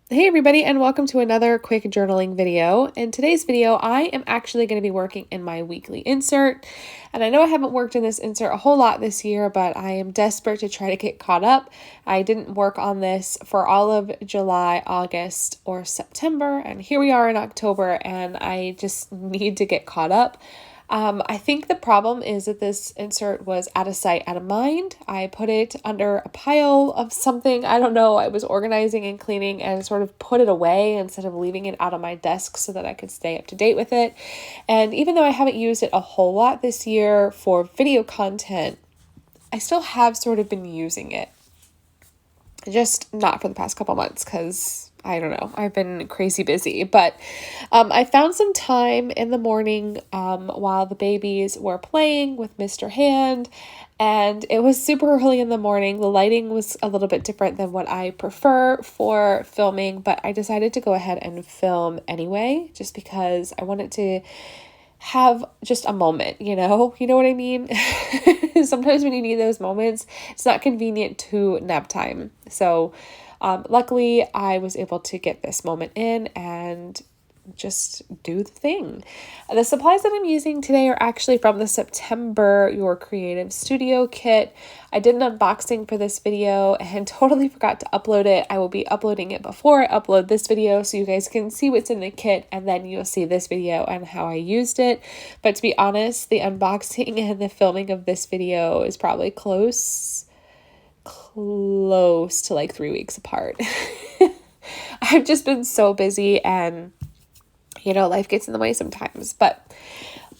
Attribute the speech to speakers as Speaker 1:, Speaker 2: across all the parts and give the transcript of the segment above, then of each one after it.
Speaker 1: Hey everybody, and welcome to another quick journaling video. In today's video, I am actually going to be working in my weekly insert. And I know I haven't worked in this insert a whole lot this year, but I am desperate to try to get caught up. I didn't work on this for all of July, August, or September, and here we are in October, and I just need to get caught up. I think the problem is that this insert was out of sight, out of mind. I put it under a pile of something. I don't know. I was organizing and cleaning and sort of put it away instead of leaving it out on my desk so that I could stay up to date with it. And even though I haven't used it a whole lot this year for video content, I still have sort of been using it. Just not for the past couple months because I don't know, I've been crazy busy, but I found some time in the morning while the babies were playing with Mr. Hand, and it was super early in the morning. The lighting was a little bit different than what I prefer for filming, but I decided to go ahead and film anyway, just because I wanted to have just a moment, you know what I mean? Sometimes when you need those moments, it's not convenient to nap time. So luckily I was able to get this moment in and just do the thing. The supplies that I'm using today are actually from the September Your Creative Studio kit. I did an unboxing for this video and totally forgot to upload it. I will be uploading it before I upload this video so you guys can see what's in the kit, and then you'll see this video and how I used it. But to be honest, the unboxing and the filming of this video is probably close to like 3 weeks apart. I've just been so busy, and life gets in the way sometimes, but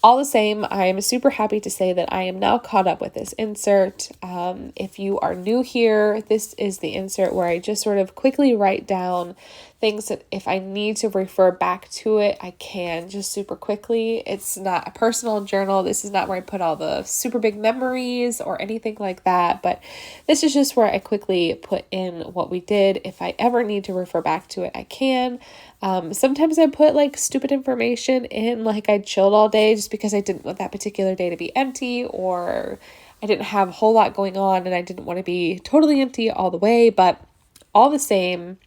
Speaker 1: all the same, I'm super happy to say that I am now caught up with this insert. If you are new here, this is the insert where I just sort of quickly write down things that if I need to refer back to it, I can just super quickly. It's not a personal journal. This is not where I put all the super big memories or anything like that, but this is just where I quickly put in what we did. If I ever need to refer back to it, I can. Sometimes I put like stupid information in, like I chilled all day just because I didn't want that particular day to be empty, or I didn't have a whole lot going on and I didn't want to be totally empty all the way, but all the same,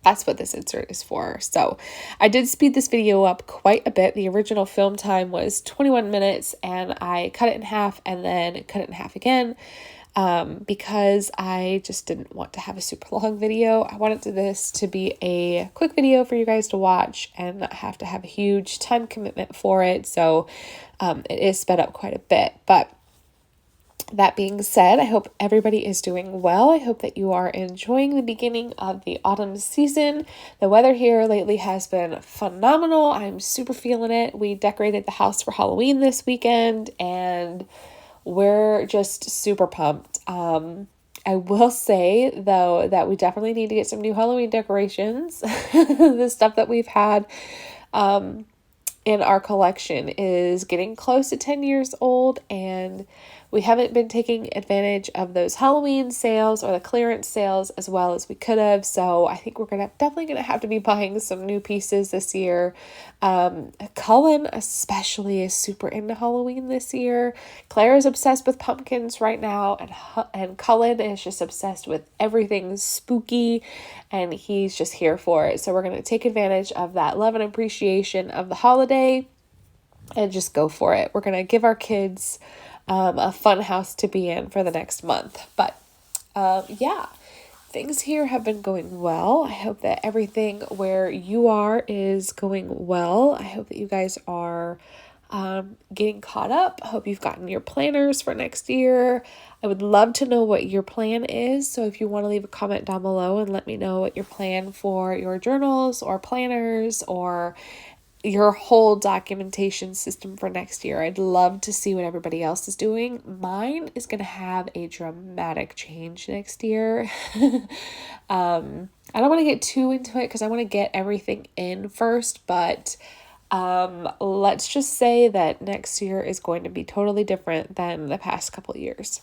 Speaker 1: that's what this insert is for. So I did speed this video up quite a bit. The original film time was 21 minutes and I cut it in half and then cut it in half again. Because I just didn't want to have a super long video. I wanted this to be a quick video for you guys to watch and not have to have a huge time commitment for it. So it is sped up quite a bit. But that being said, I hope everybody is doing well. I hope that you are enjoying the beginning of the autumn season. The weather here lately has been phenomenal. I'm super feeling it. We decorated the house for Halloween this weekend and we're just super pumped. I will say, though, that we definitely need to get some new Halloween decorations. The stuff that we've had in our collection is getting close to 10 years old, and we haven't been taking advantage of those Halloween sales or the clearance sales as well as we could have. So I think we're definitely gonna have to be buying some new pieces this year. Cullen especially is super into Halloween this year. Claire is obsessed with pumpkins right now, and Cullen is just obsessed with everything spooky, and he's just here for it. So we're gonna take advantage of that love and appreciation of the holiday and just go for it. We're gonna give our kids a fun house to be in for the next month. But yeah, things here have been going well. I hope that everything where you are is going well. I hope that you guys are getting caught up. I hope you've gotten your planners for next year. I would love to know what your plan is. So if you want to leave a comment down below and let me know what your plan for your journals or planners or your whole documentation system for next year. I'd love to see what everybody else is doing. Mine is going to have a dramatic change next year. I don't want to get too into it because I want to get everything in first, but let's just say that next year is going to be totally different than the past couple of years.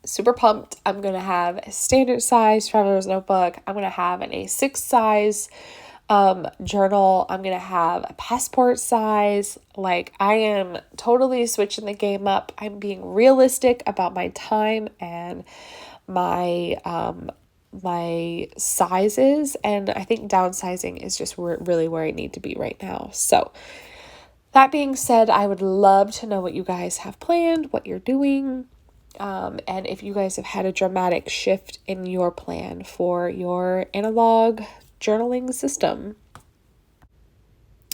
Speaker 1: Super pumped. I'm going to have a standard size traveler's notebook. I'm going to have an A6 size journal. I'm gonna have a passport size. Like, I am totally switching the game up. I'm being realistic about my time and my my sizes, and I think downsizing is just really where I need to be right now. So that being said, I would love to know what you guys have planned, what you're doing, and if you guys have had a dramatic shift in your plan for your analog journaling system.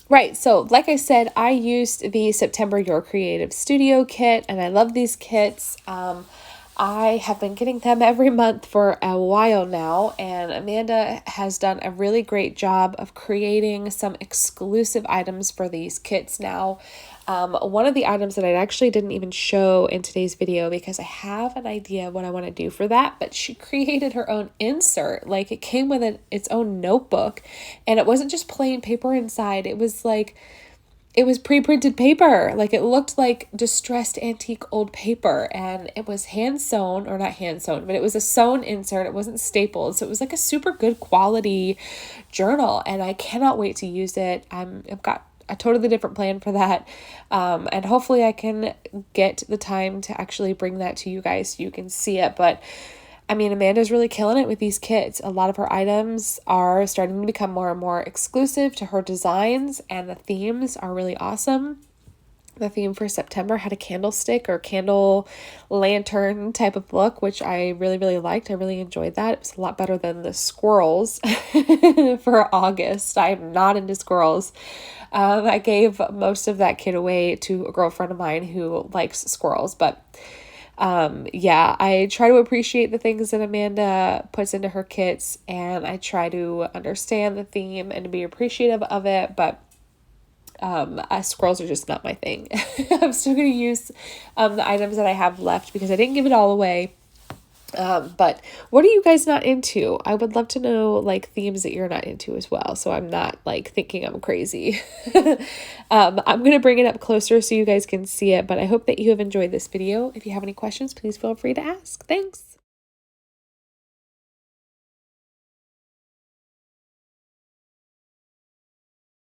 Speaker 1: Right, so like I said, I used the September Your Creative Studio kit, and I love these kits. I have been getting them every month for a while now, and Amanda has done a really great job of creating some exclusive items for these kits now. One of the items that I actually didn't even show in today's video because I have an idea what I want to do for that, but she created her own insert. Like, it came with its own notebook, and it wasn't just plain paper inside. It was like, it was pre-printed paper. Like, it looked like distressed antique old paper, and it was hand sewn, or not hand sewn, but it was a sewn insert. It wasn't stapled. So it was like a super good quality journal, and I cannot wait to use it. I've got a totally different plan for that. And hopefully I can get the time to actually bring that to you guys so you can see it. But I mean, Amanda's really killing it with these kits. A lot of her items are starting to become more and more exclusive to her designs, and the themes are really awesome. The theme for September had a candlestick or candle lantern type of look, which I really liked. I really enjoyed that. It was a lot better than the squirrels for August. I'm not into squirrels. I gave most of that kit away to a girlfriend of mine who likes squirrels, but yeah, I try to appreciate the things that Amanda puts into her kits, and I try to understand the theme and to be appreciative of it, but squirrels are just not my thing. I'm still going to use the items that I have left because I didn't give it all away. But what are you guys not into? I would love to know, like, themes that you're not into as well, so I'm not, like, thinking I'm crazy. I'm going to bring it up closer so you guys can see it, but I hope that you have enjoyed this video. If you have any questions, please feel free to ask. Thanks!